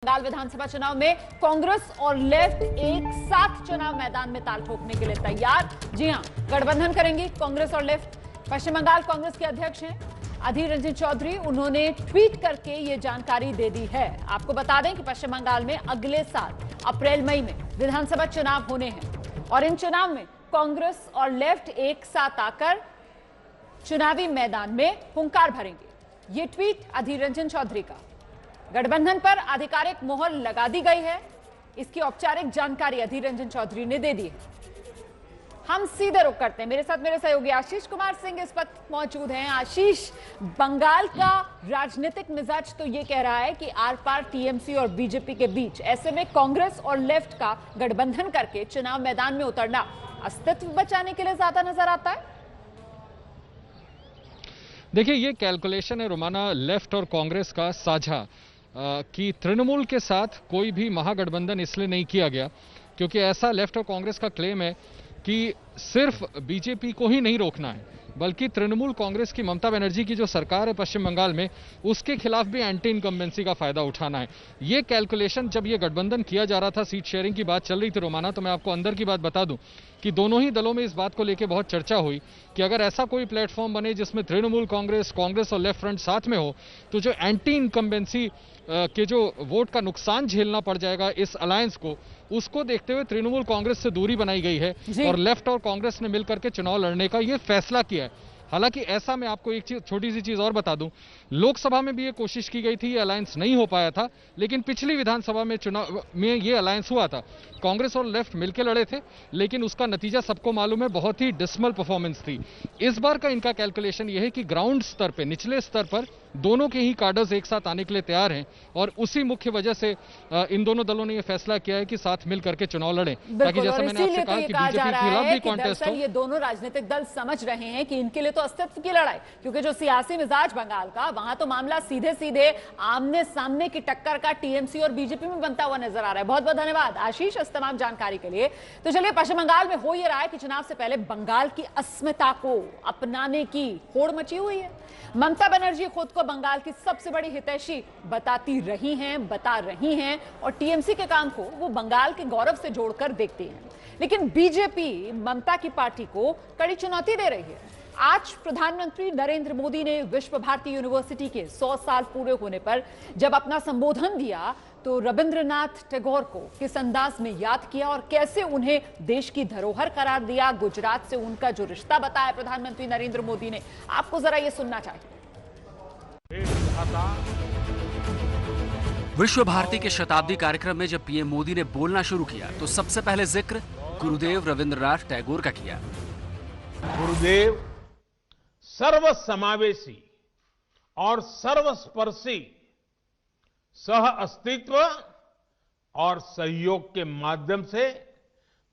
बंगाल विधानसभा चुनाव में कांग्रेस और लेफ्ट एक साथ चुनाव मैदान में ताल ठोकने के लिए तैयार। जी हां, गठबंधन करेंगी कांग्रेस और लेफ्ट। पश्चिम बंगाल कांग्रेस के अध्यक्ष हैं अधीर रंजन चौधरी, उन्होंने ट्वीट करके ये जानकारी दे दी है। आपको बता दें कि पश्चिम बंगाल में अगले साल अप्रैल मई में विधानसभा चुनाव होने हैं और इन चुनाव में कांग्रेस और लेफ्ट एक साथ आकर चुनावी मैदान में हुंकार भरेंगे। ये ट्वीट अधीर रंजन चौधरी का। गठबंधन पर आधिकारिक मोहर लगा दी गई है, इसकी औपचारिक जानकारी अधीर रंजन चौधरी ने दे दी है। हम सीधे रुख करते हैं, मेरे साथ मेरे सहयोगी आशीष कुमार सिंह इस वक्त मौजूद हैं। आशीष, बंगाल का राजनीतिक मिजाज तो ये कह रहा है कि आर पार टीएमसी और बीजेपी के बीच, ऐसे में कांग्रेस और लेफ्ट का गठबंधन करके चुनाव मैदान में उतरना अस्तित्व बचाने के लिए ज्यादा नजर आता है। देखिए, ये कैलकुलेशन है रोमाना लेफ्ट और कांग्रेस का साझा कि तृणमूल के साथ कोई भी महागठबंधन इसलिए नहीं किया गया क्योंकि ऐसा लेफ्ट और कांग्रेस का क्लेम है कि सिर्फ बीजेपी को ही नहीं रोकना है, बल्कि तृणमूल कांग्रेस की ममता बनर्जी की जो सरकार है पश्चिम बंगाल में, उसके खिलाफ भी एंटी इनकम्बेंसी का फायदा उठाना है। ये कैलकुलेशन जब ये गठबंधन किया जा रहा था, सीट शेयरिंग की बात चल रही थी रोमाना, तो मैं आपको अंदर की बात बता दूं कि दोनों ही दलों में इस बात को लेकर बहुत चर्चा हुई कि अगर ऐसा कोई प्लेटफॉर्म बने जिसमें तृणमूल कांग्रेस और लेफ्ट फ्रंट साथ में हो, तो जो एंटी इनकम्बेंसी के जो वोट का नुकसान झेलना पड़ जाएगा इस अलायंस को, उसको देखते हुए तृणमूल कांग्रेस से दूरी बनाई गई है और लेफ्ट और कांग्रेस ने मिलकर के चुनाव लड़ने का यह फैसला किया है। हालांकि ऐसा मैं आपको एक चीज, छोटी सी चीज और बता दूं, लोकसभा में भी ये कोशिश की गई थी, ये अलायंस नहीं हो पाया था, लेकिन पिछली विधानसभा में चुनाव में ये अलायंस हुआ था। कांग्रेस और लेफ्ट मिलकर लड़े थे, लेकिन उसका नतीजा सबको मालूम है, बहुत ही डिसमल परफॉर्मेंस थी। इस बार का इनका कैलकुलेशन यह है कि ग्राउंड स्तर पर, निचले स्तर पर दोनों के ही कार्डर्स एक साथ आने के लिए तैयार हैं और उसी मुख्य वजह से इन दोनों दलों ने यह फैसला किया है कि साथ मिल करके चुनाव लड़ें, ताकि जैसा मैंने आपसे कहा कि बीजेपी के खिलाफ भी कॉन्टेस्ट हो। ये दोनों राजनीतिक दल समझ रहे हैं कि इनके लिए तो अस्तित्व की लड़ाई, क्योंकि जो सियासी मिजाज बंगाल का, वहां तो मामला सीधे सीधे आमने सामने की टक्कर का टीएमसी और बीजेपी में बनता हुआ नजर आ रहा है। बहुत बहुत धन्यवाद आशीष इस तमाम जानकारी के लिए। तो चलिए, पश्चिम बंगाल में हो ये रहा है कि चुनाव से पहले बंगाल की अस्मिता को अपनाने की होड़ मची हुई है। ममता बनर्जी खुद को बंगाल की सबसे बड़ी हितैषी बताती रही हैं, बता रही हैं, और टीएमसी के काम को वो बंगाल के गौरव से जोड़कर देखती हैं। लेकिन बीजेपी ममता की पार्टी को कड़ी चुनौती दे रही है। आज प्रधानमंत्री नरेंद्र मोदी ने विश्व भारती यूनिवर्सिटी के 100 साल पूरे होने पर जब अपना संबोधन दिया, तो रविंद्रनाथ टैगोर को किस अंदाज में याद किया और कैसे उन्हें देश की धरोहर करार दिया, गुजरात से उनका जो रिश्ता बताया प्रधानमंत्री नरेंद्र मोदी ने, आपको जरा ये सुनना चाहिए। विश्व भारती के शताब्दी कार्यक्रम में जब पीएम मोदी ने बोलना शुरू किया, तो सबसे पहले जिक्र गुरुदेव रविंद्रनाथ टैगोर का किया। गुरुदेव सर्वसमावेशी और सर्वस्पर्शी सह अस्तित्व और सहयोग के माध्यम से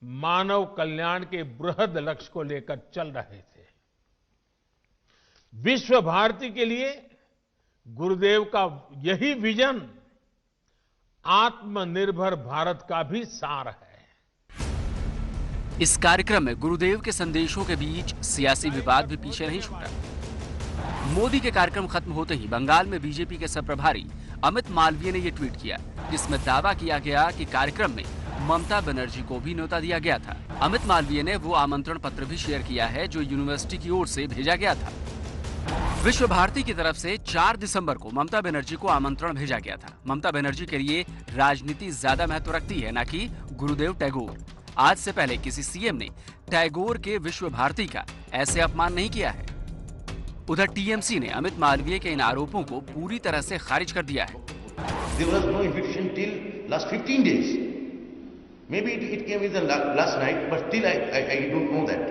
मानव कल्याण के बृहद लक्ष्य को लेकर चल रहे थे। विश्व भारती के लिए गुरुदेव का यही विजन आत्मनिर्भर भारत का भी सार है। इस कार्यक्रम में गुरुदेव के संदेशों के बीच सियासी विवाद भी पीछे नहीं छूटा। मोदी के कार्यक्रम खत्म होते ही बंगाल में बीजेपी के सरप्रभारी अमित मालवीय ने यह ट्वीट किया, जिसमें दावा किया गया कि कार्यक्रम में ममता बनर्जी को भी न्योता दिया गया था। अमित मालवीय ने वो आमंत्रण पत्र भी शेयर किया है जो यूनिवर्सिटी की ओर से भेजा गया था। विश्व भारती की तरफ से 4 दिसंबर को ममता बनर्जी को आमंत्रण भेजा गया था। ममता बनर्जी के लिए राजनीति ज्यादा महत्व रखती है, न कि गुरुदेव टैगोर। आज से पहले किसी सीएम ने टैगोर के विश्व भारती का ऐसे अपमान नहीं किया है। उधर टीएमसी ने अमित मालवीय के इन आरोपों को पूरी तरह से खारिज कर दिया है। There was no invitation till last 15 days. Maybe it came in the last night, but still I don't know that.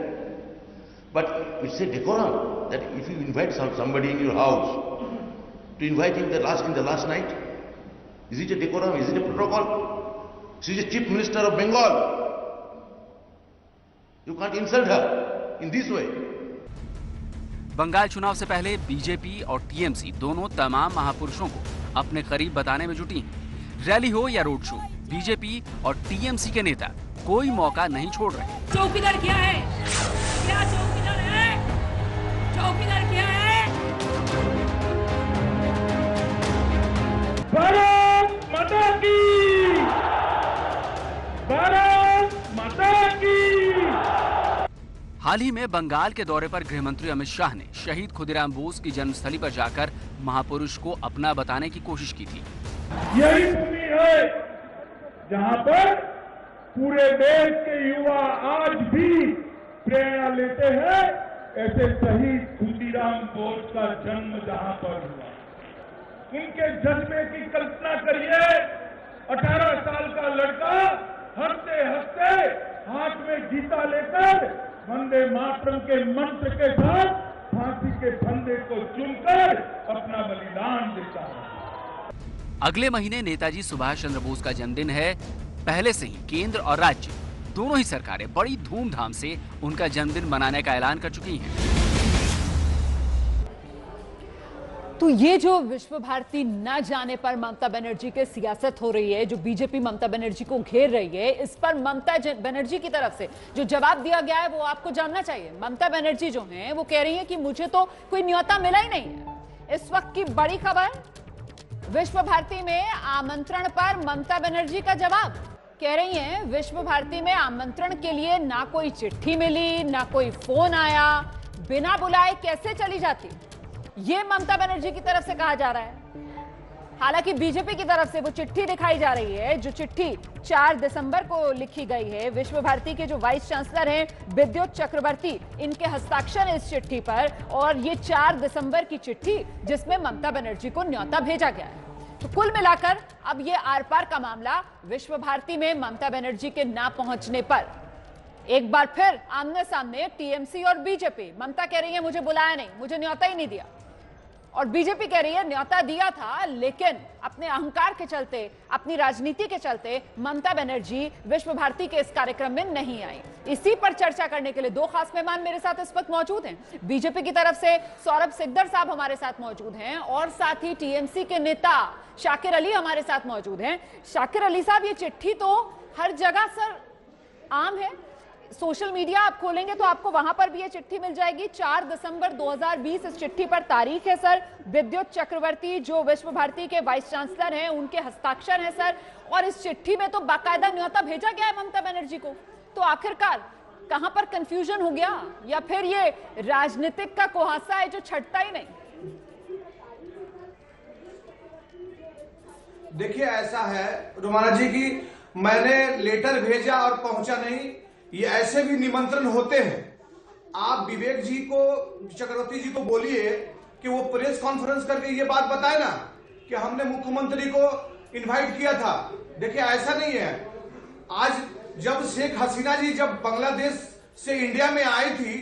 But it's a decorum that if you invite somebody in your house, to invite him in the last night, is it a decorum? Is it a protocol? She is the Chief Minister of Bengal. You can't insult her in this way. Bengal चुनाव से पहले BJP और TMC दोनों तमाम महापुरुषों को अपने करीब बताने में जुटी हैं। रैली हो या रोड शो, बीजेपी और टीएमसी के नेता कोई मौका नहीं छोड़ रहे। चौकीदार क्या है? क्या चौकीदार है? चौकीदार क्या है? भारत माता की हाल ही में बंगाल के दौरे पर गृह मंत्री अमित शाह ने शहीद खुदीराम बोस की जन्मस्थली पर जाकर महापुरुष को अपना बताने की कोशिश की थी। यही भूमि है जहां पर पूरे देश के युवा आज भी प्रेरणा लेते हैं। ऐसे शहीद खुदीराम बोस का जन्म जहां पर हुआ, उनके जज्बे की कल्पना करिए। 18 साल का लड़का हंसते हंसते हाथ में गीता लेकर वंदे मातरम के मंत्र के साथ फांसी के फंदे को चुनकर अपना बलिदान देता है। अगले महीने नेताजी सुभाष चंद्र बोस का जन्मदिन है। पहले से ही केंद्र और राज्य दोनों ही सरकारें बड़ी धूमधाम से उनका जन्मदिन मनाने का ऐलान कर चुकी हैं। तो ये जो विश्व भारती न जाने पर ममता बनर्जी के सियासत हो रही है, जो बीजेपी ममता बनर्जी को घेर रही है, इस पर ममता बनर्जी की तरफ से जो जवाब दिया गया है वो आपको जानना चाहिए। ममता बनर्जी जो हैं वो कह रही है कि मुझे तो कोई न्योता मिला ही नहीं है। इस वक्त की बड़ी खबर, विश्व भारती में आमंत्रण पर ममता बनर्जी का जवाब। कह रही हैं विश्व भारती में आमंत्रण के लिए ना कोई चिट्ठी मिली, ना कोई फोन आया, बिना बुलाए कैसे चली जाती, ये ममता बनर्जी की तरफ से कहा जा रहा है। हालांकि बीजेपी की तरफ से वो चिट्ठी दिखाई जा रही है, जो चिट्ठी 4 दिसंबर को लिखी गई है। विश्व भारती के जो वाइस चांसलर हैं विद्युत चक्रवर्ती, इनके हस्ताक्षर है इस चिट्ठी पर, और ये 4 दिसंबर की चिट्ठी जिसमें ममता बनर्जी को न्योता भेजा गया है। तो कुल मिलाकर अब ये आर पार का मामला विश्व भारती में ममता बनर्जी के ना पहुंचने पर एक बार फिर आमने सामने टीएमसी और बीजेपी। ममता कह रही है मुझे बुलाया नहीं, मुझे न्योता ही नहीं दिया, और बीजेपी कह रही है न्योता दिया था, लेकिन अपने अहंकार के चलते, अपनी राजनीति के चलते ममता बनर्जी विश्व भारती के इस कार्यक्रम में नहीं आई। इसी पर चर्चा करने के लिए 2 खास मेहमान मेरे साथ इस वक्त मौजूद हैं। बीजेपी की तरफ से सौरभ सिकदर साहब हमारे साथ मौजूद हैं, और साथ ही टीएमसी के नेता शाकिर अली हमारे साथ मौजूद हैं। शाकिर अली साहब, ये चिट्ठी तो हर जगह सर आम है, सोशल मीडिया आप खोलेंगे तो आपको वहां पर भी ये चिट्ठी मिल जाएगी। 4 दिसंबर 2020 इस चिट्ठी पर तारीख है सर। विद्युत चक्रवर्ती जो विश्व भारती के वाइस चांसलर हैं उनके हस्ताक्षर हैं सर, और इस चिट्ठी में तो बाकायदा न्योता भेजा गया है ममता बनर्जी को। तो आखिरकार कहां पर कंफ्यूजन हो गया, या फिर ये राजनीतिक का कुहासा है जो छटता ही नहीं? देखिए, ऐसा है रुमाना जी की मैंने लेटर भेजा और पहुंचा नहीं, ये ऐसे भी निमंत्रण होते हैं। आप विवेक जी को, चक्रवर्ती जी को बोलिए कि वो प्रेस कॉन्फ्रेंस करके ये बात बताए ना कि हमने मुख्यमंत्री को इनवाइट किया था। देखिए, ऐसा नहीं है। आज जब शेख हसीना जी जब बांग्लादेश से इंडिया में आई थी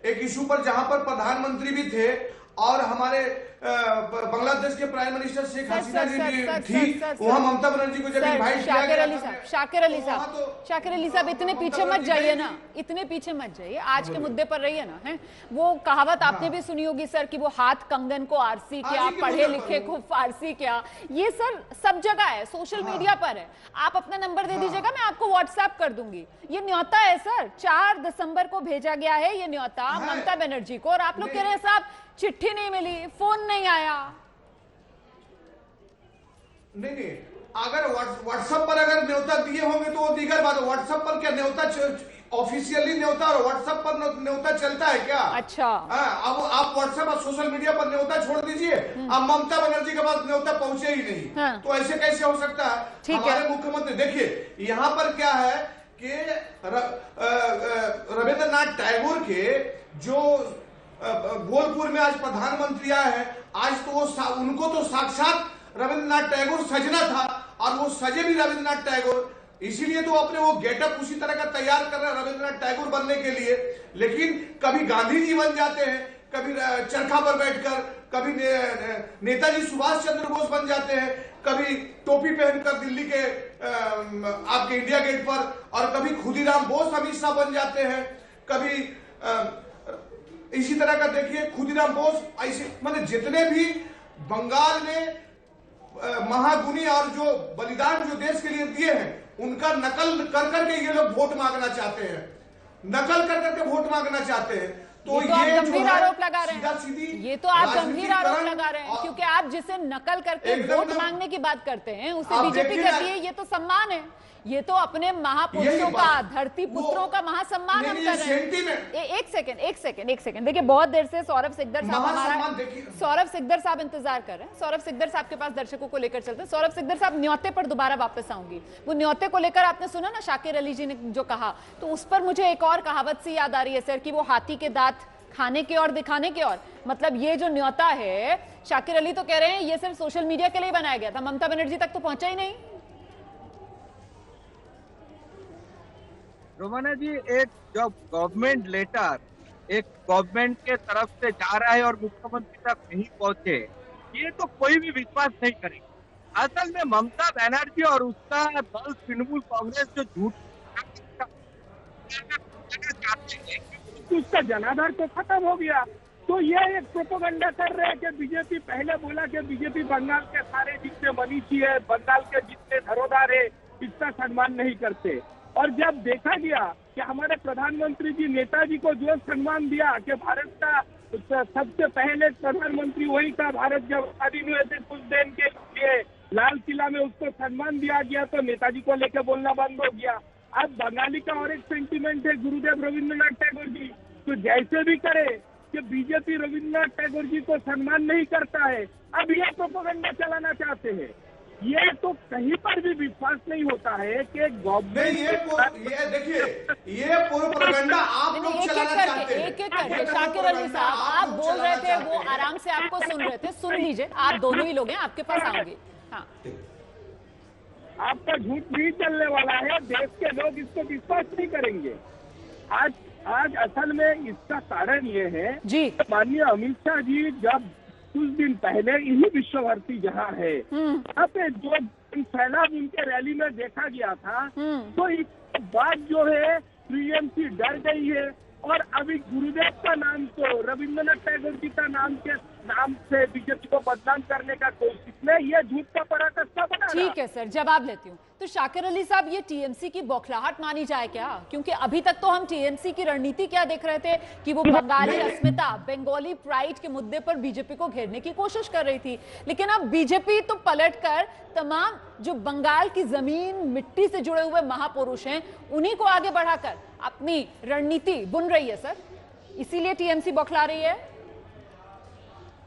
एक इशू पर, जहां पर प्रधानमंत्री भी थे और हमारे बांग्लादेश के प्राइम मिनिस्टर शेख हसीना जी भी थी, वहां ममता बनर्जी को जब इनवाइट किया गया। शाकिर अली साहब इतने पीछे मत जाइए ना, इतने पीछे मत जाइए, आज के मुद्दे पर रहिए ना। है वो कहावत आपने भी सुनी होगी सर कि वो हाथ कंगन को आरसी क्या, पढ़े लिखे को फारसी क्या। ये सर सब जगह है, सोशल मीडिया पर है। आप अपना नंबर दे दीजिएगा, मैं आपको व्हाट्सएप कर दूंगी। ये न्योता है सर, 4 दिसंबर को भेजा गया है ये न्योता ममता बनर्जी को, और आप लोग कह रहे हैं साहब चिट्ठी नहीं मिली, फोन नहीं आया। नहीं, अगर व्हाट्सएप पर अगर न्योता दिए होंगे तो वो दीगर बात है। व्हाट्सएप पर क्या न्योता ऑफिशियली न्योता और व्हाट्सएप पर न्योता चलता है क्या? अच्छा, अब आप व्हाट्सएप और सोशल मीडिया पर न्योता छोड़ दीजिए, अब ममता बनर्जी के पास न्योता पहुंचे ही नहीं। हाँ। तो ऐसे कैसे हो सकता है? हमारे मुख्यमंत्री, देखिए यहाँ पर क्या है कि रविंद्रनाथ टैगोर के जो बोलपुर में आज प्रधानमंत्री आए हैं, आज तो वो उनको तो साक्षात रविंद्रनाथ टैगोर सजना था, और वो सजे भी रविंद्रनाथ टैगोर, इसीलिए तो अपने वो गेटअप उसी तरह का तैयार कर रहे हैं रविंद्रनाथ टैगोर बनने के लिए। लेकिन कभी गांधी जी बन जाते हैं, कभी चरखा पर बैठकर, कभी नेताजी सुभाष चंद्र बोस बन जाते हैं, कभी टोपी पहनकर दिल्ली के आपके इंडिया गेट पर, और कभी खुदीराम बोस अमित शाह बन जाते हैं, कभी इसी तरह का देखिए खुदीराम बोस। ऐसे मतलब जितने भी बंगाल में महागुनी और जो बलिदान जो देश के लिए दिए हैं, उनका नकल कर करके ये लोग वोट मांगना चाहते हैं, नकल कर करके वोट मांगना चाहते हैं। तो ये गंभीर आरोप लगा रहे हैं, ये तो आप गंभीर आरोप लगा रहे हैं, क्योंकि आप आप जिसे नकल करके एकदम वोट ना। मांगने की बात करते हैं उसे आप बीजेपी देखिए ना। कहती है ये तो सम्मान है, ये तो अपने महापुरुषों यही का, बात। धरती पुत्रों का महासम्मान हम नहीं, कर रहे हैं। सेंटीमेंट। एक सेकंड देखिए, बहुत देर से सौरभ सिकदर साहब महासम्मान देखिए। सौरभ सिकदर साहब इंतजार कर रहे हैं। सौरभ सिकदर साहब के पास दर्शकों को लेकर चलते हैं। सौरभ सिकदर साहब, न्योते पर दोबारा वापस आऊंगी। वो न्योते को लेकर आपने सुना ना शाकिर अली जी ने जो कहा, तो उस पर मुझे एक और कहावत सी याद आ रही है सर, कि वो हाथी के दांत खाने के और दिखाने के और, मतलब ये जो न्योता है, शाकिर अली तो कह रहे हैं ये सिर्फ सोशल मीडिया के लिए बनाया गया था, ममता बनर्जी तक तो पहुंचा ही नहीं। रोमाना जी, एक जो गवर्नमेंट लेटर एक गवर्नमेंट के तरफ से जा रहा है और मुख्यमंत्री तक नहीं पहुंचे, ये तो कोई भी विश्वास नहीं करेगा। असल में ममता बनर्जी और उसका दल तृणमूल कांग्रेस जो झूठ उसका जनाधार तो खत्म हो गया, तो ये एक प्रोपेगेंडा कर रहे हैं कि बीजेपी, पहले बोला कि बीजेपी बंगाल के सारे जितने मनीषी है, बंगाल के जितने धरोहर है, इसका सम्मान नहीं करते। और जब देखा गया कि हमारे प्रधानमंत्री जी, नेताजी को जो सम्मान दिया कि भारत का सबसे पहले प्रधानमंत्री वही था, भारत जब स्वाधीन हुए थे कुछ दिन के लिए लाल किला में उसको सम्मान दिया गया, तो नेताजी को लेकर बोलना बंद हो गया। अब बंगाली का और एक सेंटीमेंट है गुरुदेव रविंद्रनाथ टैगोर जी, तो जैसे भी करे कि बीजेपी रविंद्रनाथ टैगोर जी को सम्मान नहीं करता है, अब ये प्रोपेगेंडा चलाना चाहते हैं। ये तो कहीं पर भी विश्वास नहीं होता है कि गवर्नमेंट, ये देखिए, ये प्रोपेगेंडा आप लोग चलाना चाहते हैं। एक एक करके शाकिर अली साहब, आप बोल रहे थे, वो आराम से आपको सुन रहे थे, सुन लीजिए, आप दोनों ही लोग हैं, आपके पास आऊंगी। हाँ, आपका झूठ नहीं चलने वाला है, देश के लोग इसको विश्वास नहीं करेंगे। आज असल में इसका कारण ये है जी, माननीय अमित शाह जी जब कुछ दिन पहले इन्हीं विश्व भारती जहाँ है, वहाँ पे जो सैलाब उनके रैली में देखा गया था, तो इस बात जो है टीएमसी डर गई है और अभी गुरुदेव का नाम, तो रविंद्रनाथ टैगोर जी का नाम से बीजेपी को बदनाम करने का कोशिश में ये झूठ का पराकाष्ठा बना। ठीक है सर, जवाब लेती हूँ। तो शाकिर अली साहब, ये टीएमसी की बौखलाहट मानी जाए क्या? क्योंकि अभी तक तो हम टीएमसी की रणनीति क्या देख रहे थे कि वो बंगाली अस्मिता, बंगाली प्राइड के मुद्दे पर बीजेपी को घेरने की कोशिश कर रही थी, लेकिन अब बीजेपी तो पलटकर तमाम जो बंगाल की जमीन मिट्टी से जुड़े हुए महापुरुष हैं उन्हीं को आगे बढ़ाकर अपनी रणनीति बुन रही है सर, इसीलिए टीएमसी बौखला रही है।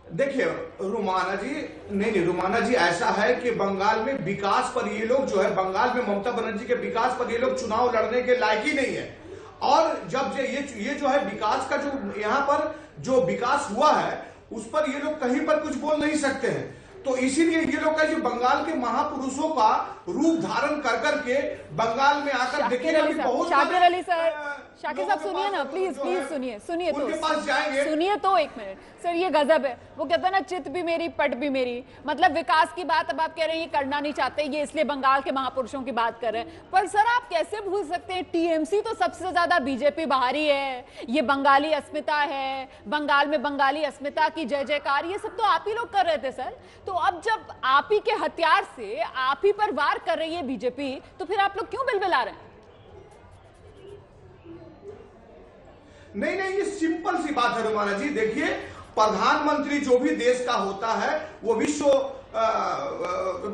देखिए रुमाना जी, नहीं रुमाना जी, ऐसा है कि बंगाल में विकास पर ये लोग जो है, बंगाल में ममता बनर्जी के विकास पर ये लोग चुनाव लड़ने के लायक ही नहीं है। और जब ये जो है विकास का जो यहाँ पर जो विकास हुआ है उस पर ये लोग कहीं पर कुछ बोल नहीं सकते हैं। तो इसीलिए ये लोग जो बंगाल के महापुरुषों का रूप धारण कर करके बंगाल में आकर देखिएगा कि बहुत शाकिर अली सर, शाकिर साहब सुनिए ना, प्लीज सुनिए तो, सुनिए तो एक मिनट सर, ये गजब है। वो कहता है ना, चित भी मेरी पट भी मेरी, मतलब विकास की बात अब आप कह रहे हैं ये करना नहीं चाहते, ये इसलिए बंगाल के महापुरुषों की बात कर रहे हैं। पर सर आप कैसे भूल सकते हैं, टीएमसी तो सबसे ज्यादा बीजेपी बाहरी है, ये बंगाली अस्मिता है, बंगाल में बंगाली अस्मिता की जय जयकार, ये सब तो आप ही लोग कर रहे थे सर। तो अब जब आप ही के हथियार से आप ही पर वार कर रही है बीजेपी, तो फिर आप लोग क्यों बिलबिला रहे हैं? नहीं, ये सिंपल सी बात है रुमाना जी। देखिए, प्रधानमंत्री जो भी देश का होता है वो विश्व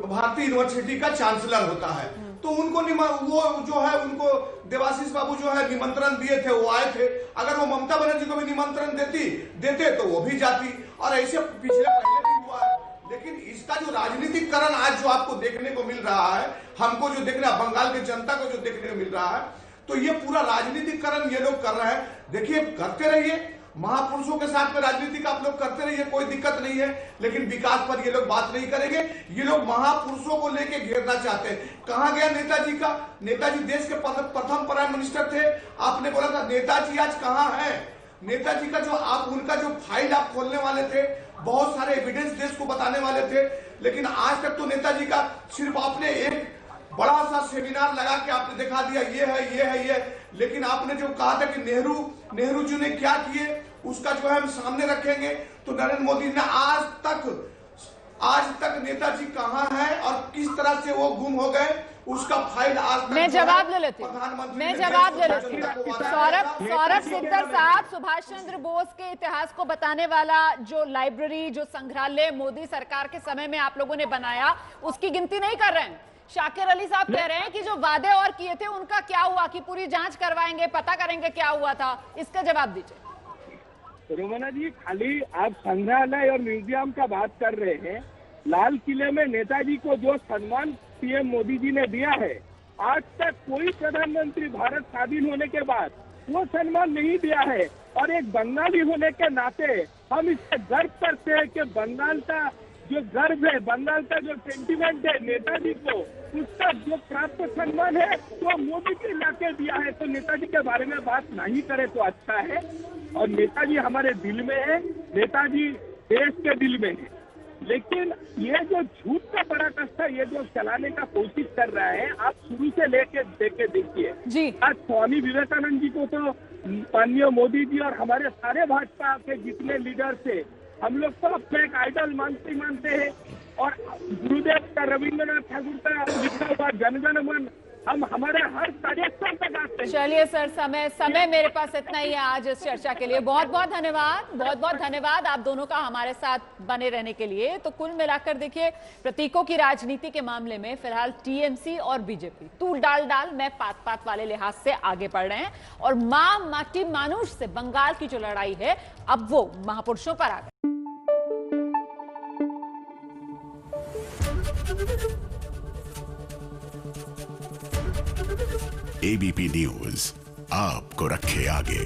भारती यूनिवर्सिटी का चांसलर होता है, तो उनको वो जो है, उनको देवाशीष बाबू जो है निमंत्रण दिए थे, वो आए थे। अगर वो ममता बनर्जी को भी निमंत्रण देते तो वो भी जाती, और ऐसे पिछले पहले भी हुआ है। लेकिन इसका जो राजनीतिकरण आज जो आपको देखने को मिल रहा है, हमको जो देखना, बंगाल की जनता को जो देखने को मिल रहा है, तो ये पूरा राजनीतिकरण ये लोग कर रहे हैं। देखिए, करते रहिए, महापुरुषों के साथ में राजनीति का आप लोग करते रहिए, कोई दिक्कत नहीं है, लेकिन विकास पर ये लोग बात नहीं करेंगे। ये लोग महापुरुषों को लेके घेरना चाहते हैं। कहां गया नेताजी का? नेताजी देश के प्रथम प्राइम मिनिस्टर थे। आपने बोला था नेताजी आज कहां है? नेताजी का जो आप उनका जो फाइल आप खोलने वाले थे, बहुत सारे एविडेंस देश को बताने वाले थे, लेकिन आज तक तो नेताजी का सिर्फ आपने एक बड़ा सा सेमिनार लगा के आपने दिखा दिया, ये है। लेकिन आपने जो कहा था कि नेहरू जी ने क्या किए, उसका जो है हम सामने रखेंगे। तो नरेंद्र मोदी ने आज तक आज तक नेताजी कहां है और किस तरह से वो गुम हो गए, उसका फाइल आज तक मैं जवाब ले लेती हूँ। प्रधानमंत्री मैं ने जवाब ले देश लेती को हूँ। जनता को सौरभ सिकदर साहब, सुभाष चंद्र बोस के इतिहास को बताने वाला जो लाइब्रेरी, जो संग्रहालय मोदी सरकार के समय में आप लोगों ने बनाया, उसकी गिनती नहीं कर रहे हैं। शाकिर अली साहब कह रहे हैं कि जो वादे और किए थे उनका क्या हुआ, कि पूरी जांच करवाएंगे, पता करेंगे क्या हुआ था। इसका जवाब दीजिए। रोमाना जी, खाली आप संग्रहालय और म्यूजियम का बात कर रहे हैं। लाल किले में नेताजी को जो सम्मान पीएम मोदी जी ने दिया है, आज तक कोई प्रधानमंत्री भारत स्वाधीन होने के बाद वो सम्मान नहीं दिया है। और एक बंगाली होने के नाते हम इससे गर्व करते हैं कि बंगाल का जो गर्व है, बंगाल का जो सेंटिमेंट है नेताजी को, उसका जो प्राप्त सम्मान है वो मोदी जी लाके दिया है। तो नेताजी के बारे में बात नहीं करे तो अच्छा है। और नेताजी हमारे दिल में है, नेताजी देश के दिल में है। लेकिन ये जो झूठ का पराकाष्ठा ये जो चलाने का कोशिश कर रहा है, आप शुरू से लेके देखिए। आज स्वामी विवेकानंद जी को तो माननीय मोदी जी और हमारे सारे भाजपा के जितने लीडर थे, हम लोग तो अपना एक आइडल मानते हैं। और गुरुदेव का, रविंद्रनाथ ठाकुर का लिखा हुआ जन गण मन हम हमारे हर कार्यक्रम पे गाते हैं। चलिए सर, समय मेरे पास इतना ही है आज इस चर्चा के लिए। बहुत बहुत धन्यवाद आप दोनों का हमारे साथ बने रहने के लिए। तो कुल मिलाकर देखिए, प्रतीकों की राजनीति के मामले में फिलहाल टीएमसी और बीजेपी तू डाल मैं पात वाले लिहाज से आगे बढ़ रहे हैं। और मां माटी मानुष से बंगाल की जो लड़ाई है, अब वो महापुरुषों पर आ गई। एबीपी न्यूज आपको रखे आगे।